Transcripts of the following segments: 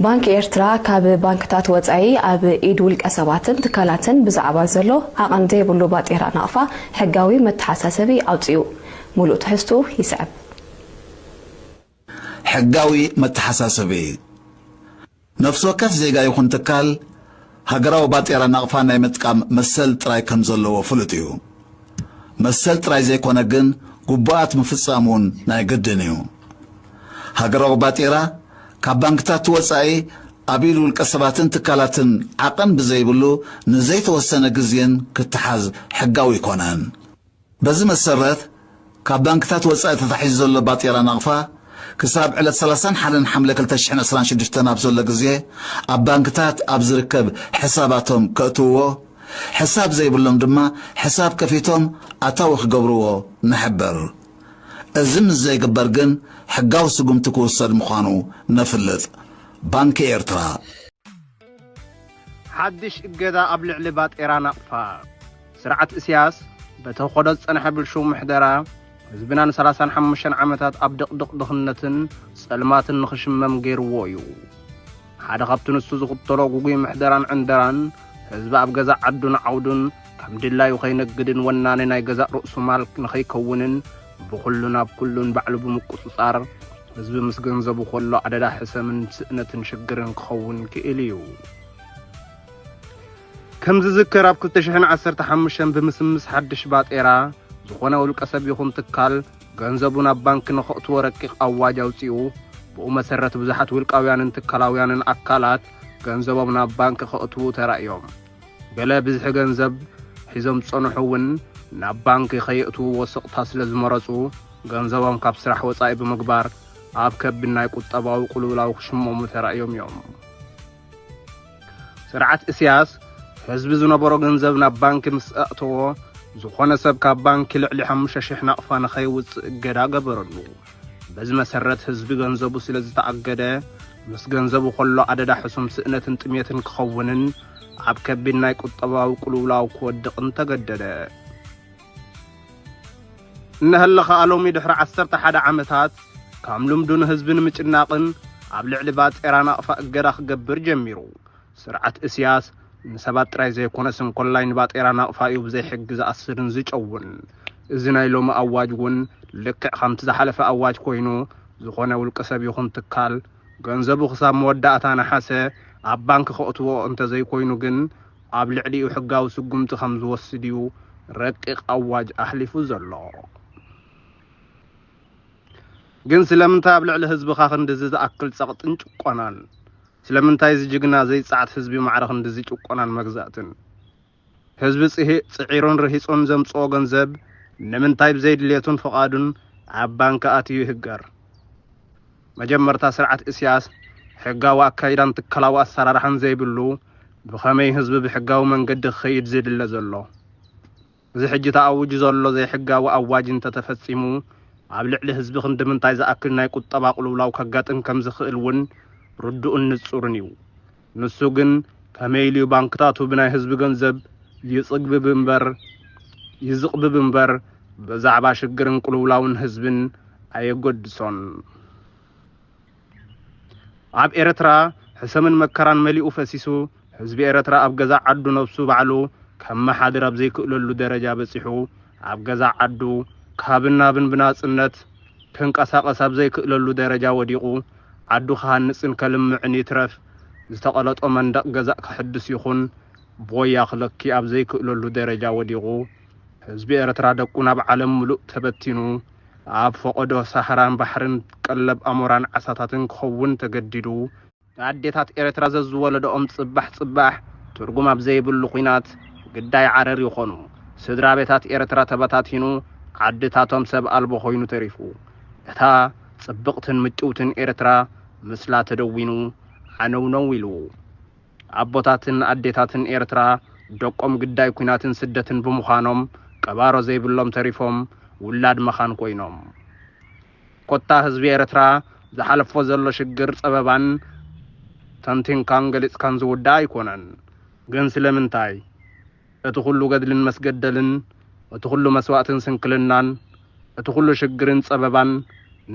ባንክ ኤርትራ ካብ ባንክታት ወጻኢ ኣብ ኢድ ውልቀ ሰባትን ትካላትን ብዛዕባ ዘሎ ኣቐንዲ ብሉ ባጤራ ናቕፋ ሕጋዊ መተሓሳሰቢ ኣውፅኡ ሙሉእ ትሕዝቱ ይስዕብ ሕጋዊ መተሓሳሰቢ ነፍስ ወከፍ ዜጋ ይኹን ትካል ሃገራዊ ባጤራ ናቕፋ ናይ ምጥቃም መሰል ጥራይ ከም ዘለዎ ፍሉጥ እዩ መሰል ጥራይ ዘይኮነ ግን ጉባኣት ምፍጻሙን ናይ ግድን እዩ ሃገራዊ ባጤራ ካብ ባንክታት ወጻኢ ኣብ ኢድ ውልቀ ሰባትን ትካላትን ዓቐን ብዘይብሉ ንዘይተወሰነ ግዜን ክትሓዝ ሕጋዊ ይኮነን በዚ መሰረት ካብ ባንክታት ወጻኢ ተታሒዙ ዘሎ ባጤራ ናቕፋ ክሳብ ዕለት 31 ሓምለ 2026 ኣብ ዘሎ ግዜ ኣብ ባንክታት ኣብ ዝርከብ ሕሳባቶም ከእትውዎ ሕሳብ ዘይብሎም ድማ ሕሳብ ከፊቶም ኣታዊ ክገብርዎ ንሕበር እዚ ምስ ዘይግበር ግን ሕጋዊ ስጉምቲ ክውሰድ ምዃኑ ነፍልጥ ባንኪ ኤርትራ ሓድሽ እገዳ ኣብ ልዕሊ ባጤራ ናቕፋ ስርዓት እስያስ በተኸዶ ጸንሐ ብልሹ ምሕደራ ህዝብናን 35 ዓመታት ኣብ ድቕድቕ ድኽነትን ጸልማትን ንኽሽመም ገይርዎ እዩ ሓደ ካብቲ ንሱ ዝኽተሎ ጉጉይ ምሕደራን ዕንደራን ህዝቢ ኣብ ገዛእ ዓዱን ዓውዱን ከም ድላዩ ኸይነግድን ወናነ ናይ ገዛእ ርእሱ ማል ንኸይከውንን ብኹሉን ኣብ ኩሉን ባዕሉ ብምቁፅጻር ህዝቢ ምስ ገንዘቡ ኾሎ ኣደዳ ሕሰምን ስእነትን ሽግርን ክኸውን ክእል እዩ ከም ዝዝከር ኣብ 2015 ብምስምስ ሓድሽ ባጤራ ዝኾነ ውልቀ ሰብ ይኹን ትካል ገንዘቡ ናብ ባንክ ንኸእትዎ ረቂቕ ኣዋጅ ኣውፂኡ ብኡ መሰረት ብዙሓት ውልቃውያንን ትካላውያንን ኣካላት ገንዘቦም ናብ ባንክ ከእትዉ ተራእዮም ገለ ብዝሒ ገንዘብ ሒዞም ጸንሑ እውን ናብ ባንክ ኸየእትዉ ወስቕታ ስለ ዝመረፁ ገንዘቦም ካብ ስራሕ ወጻኢ ብምግባር ኣብ ከቢድ ናይ ቁጠባዊ ቁልውላዊ ክሽመሙ ተራእዮም እዮም ስርዓት እስያስ ህዝቢ ዝነበሮ ገንዘብ ናብ ባንክ ምስ ኣእተዎ ዝኾነ ሰብ ካብ ባንክ ልዕሊ 5,000 ናቕፋ ንኸይውፅእ እገዳ ገበረሉ በዚ መሰረት ህዝቢ ገንዘቡ ስለ ዝተኣገደ ምስ ገንዘቡ ኾሎ ኣደዳ ሕሱም ስእነትን ጥሜትን ክኸውንን ኣብ ከቢድ ናይ ቁጠባዊ ቁልውላዊ ክወድቕን ተገደደ እነህለኸ ኣሎሚ ድሕሪ 11 ዓመታት ካብ ልምዱን ህዝብን ምጭናቕን ኣብ ልዕሊ ባጤራ ናቕፋ እገዳ ክገብር ጀሚሩ ስርዓት እስያስ ንሰባት ጥራይ ዘይኮነስን ኮላይ ንባጤራ ናቕፋ እዩ ብዘይሕጊ ዝኣስርን ዝጨውን እዚ ናይ ሎሚ ኣዋጅ እውን ልክዕ ከምቲ ዝሓለፈ ኣዋጅ ኮይኑ ዝኾነ ውልቀ ሰብ ይኹን ትካል ገንዘቡ ክሳብ መወዳእታ ነሓሰ ኣብ ባንክ ከእትዎ እንተዘይኮይኑ ግን ኣብ ልዕሊኡ ሕጋዊ ስጉምቲ ከም ዝወስድ እዩ ረቂቕ ኣዋጅ ኣሕሊፉ ዘሎ ግን ስለምንታይ ኣብ ልዕሊ ህዝብኻ ክንድዚ ዝኣክል ጸቕጥን ጭቆናን ስለምንታይ ዝጅግና ዘይጻዕት ህዝቢ ማዕረኽ እንደዚ ጭቆናን መግዛእትን ህዝቢ ጽዒሮን ረሂጾን ዘምጽኦ ገንዘብ ንምንታይ ብዘይድልየቱን ፍቓዱን ኣብ ባንክ ኣትዩ ይህገር መጀመርታ ስርዓት እስያስ ሕጋዊ ኣካይዳን ትካላዊ ኣሰራርሓን ዘይብሉ ብኸመይ ህዝቢ ብሕጋዊ መንገዲ ክኸይድ ዝድለ ዘሎ እዚ ሕጂ ተኣውጁ ዘሎ ዘይሕጋዊ ኣዋጅ እንተተፈጺሙ ኣብ ልዕሊ ህዝቢ ክንድምንታይ ዝኣክል ናይ ቁጠባ ቁልውላው ከጋጥም ከም ዝኽእል እውን ርዱእን ንጹርን እዩ ንሱ ግን ከመይ ኢሉ ባንክታቱ ብናይ ህዝቢ ገንዘብ ይዝቕብብ እምበር ብዛዕባ ሽግርን ቁልውላውን ህዝብን ኣየጐድሶን ኣብ ኤርትራ ሕሰምን መከራን መሊኡ ፈሲሱ ህዝቢ ኤርትራ ኣብ ገዛእ ዓዱ ነብሱ ባዕሉ ከም መሓድር ኣብ ዘይክእለሉ ደረጃ በፂሑ ኣብ ገዛእ ዓዱ ካብን ናብን ብናጽነት ክንቀሳቐስ ኣብ ዘይክእለሉ ደረጃ ወዲቑ ዓዱ ክሃንጽን ከልምዕን ይትረፍ ዝተቐለጦ መንደቕ ገዛእ ክሕድስ ይኹን ቦያ ክለኪ ኣብ ዘይክእለሉ ደረጃ ወዲቑ ህዝቢ ኤርትራ ደቁ ናብ ዓለም ሙሉእ ተበቲኑ ኣብ ፈቐዶ ሳሕራን ባሕርን ቀለብ ኣሞራን ዓሳታትን ክኸውን ተገዲዱ ኣዴታት ኤርትራ ዘዝወለዶኦም ጽባሕ ትርጉም ኣብ ዘይብሉ ኹናት ግዳይ ዓረር ይኾኑ ስድራ ቤታት ኤርትራ ተበታቲኑ ዓድታቶም ሰብ ኣልቦ ኾይኑ ተሪፉ እታ ጽብቕትን ምጭውትን ኤርትራ ምስላ ተደዊኑ ዓነውነው ኢሉ ኣቦታትን ኣዴታትን ኤርትራ ደቆም ግዳይ ኲናትን ስደትን ብምዃኖም ቀባሮ ዘይብሎም ተሪፎም ውላድ መኻን ኮይኖም ኮታ ህዝቢ ኤርትራ ዝሓለፎ ዘሎ ሽግር ጸበባን ተንቲንካን ገሊጽካን ዝውዳ ኣይኮነን ግን ስለምንታይ እቲ ኩሉ ገድልን መስገደልን እቲ ኩሉ መስዋዕትን ስንክልናን እቲ ኩሉ ሽግርን ጸበባን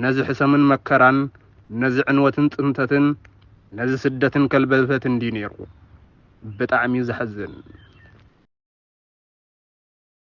ነዚ ሕሰምን መከራን ነዚ ዕንወትን ጥንተትን ነዚ ስደትን ከልበልፈት እንዲ ነይሩ ብጣዕሚ ዝሕዝን